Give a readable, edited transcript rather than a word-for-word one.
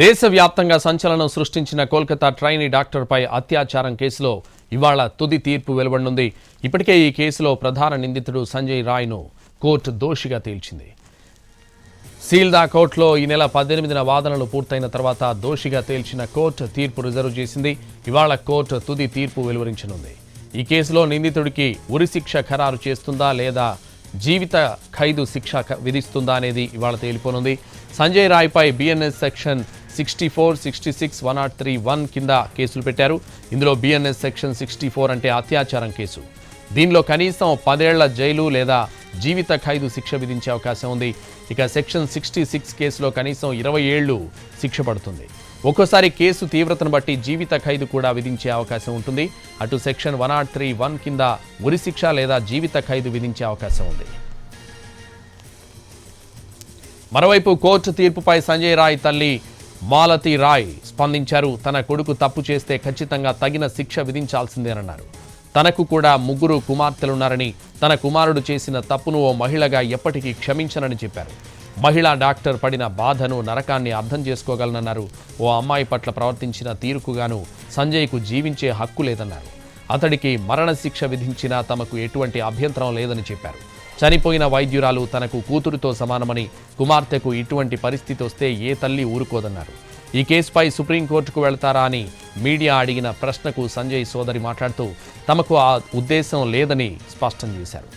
దేశవ్యాప్తంగా సంచలనం సృష్టించిన కోల్కతా ట్రైనీ డాక్టర్పై అత్యాచారం కేసులో ఇవాళ తుది తీర్పు వెలువడనుంది. ఇప్పటికే ఈ కేసులో ప్రధాన నిందితుడు సంజయ్ రాయ్ను కోర్టు దోషిగా తేల్చింది. సీల్దా కోర్టులో ఈ నెల 18న వాదనలు పూర్తయిన తర్వాత దోషిగా తేల్చిన కోర్టు తీర్పు రిజర్వ్ చేసింది. ఇవాళ కోర్టు తుది తీర్పు వెలువరించనుంది. ఈ కేసులో నిందితుడికి ఉరిశిక్ష ఖరారు చేస్తుందా లేదా జీవిత ఖైదు శిక్ష విధిస్తుందా అనేది ఇవాళ తేలిపోనుంది. సంజయ్ రాయ్పై బిఎన్ఎస్ సెక్షన్ 64, 66, 103(1) కింద కేసులు పెట్టారు. ఇందులో బిఎన్ఎస్ సెక్షన్ 64 అంటే అత్యాచారం కేసు. దీనిలో కనీసం 10 ఏళ్ల జైలు లేదా జీవిత ఖైదు శిక్ష విధించే అవకాశం ఉంది. ఇక సెక్షన్ 66 కేసులో కనీసం 20 ఏళ్లు శిక్ష పడుతుంది. ఒక్కోసారి కేసు తీవ్రతను బట్టి జీవిత ఖైదు కూడా విధించే అవకాశం ఉంటుంది. అటు సెక్షన్ 103(1) కింద ఉరిశిక్ష లేదా జీవిత ఖైదు విధించే అవకాశం ఉంది. మరోవైపు కోర్టు తీర్పుపై సంజయ్ రాయ్ తల్లి మాలతి రాయ్ స్పందించారు. తన కొడుకు తప్పు చేస్తే ఖచ్చితంగా తగిన శిక్ష విధించాల్సిందేనన్నారు. తనకు కూడా 3 కుమార్తెలున్నారని, తన కుమారుడు చేసిన తప్పును ఓ మహిళగా ఎప్పటికీ క్షమించనని చెప్పారు. మహిళా డాక్టర్ పడిన బాధను, నరకాన్ని అర్థం చేసుకోగలనన్నారు. ఓ అమ్మాయి పట్ల ప్రవర్తించిన తీరుకుగాను సంజయ్కు జీవించే హక్కు లేదన్నారు. అతడికి మరణశిక్ష విధించినా తమకు ఎటువంటి అభ్యంతరం లేదని చెప్పారు. చనిపోయిన వైద్యురాలు తనకు కూతురుతో సమానమని, కుమార్తెకు ఇటువంటి పరిస్థితి వస్తే ఏ తల్లి ఊరుకోదన్నారు. ఈ కేసుపై సుప్రీంకోర్టుకు వెళ్తారా అని మీడియా అడిగిన ప్రశ్నకు సంజయ్ సోదరి మాట్లాడుతూ తమకు ఆ ఉద్దేశం లేదని స్పష్టం చేశారు.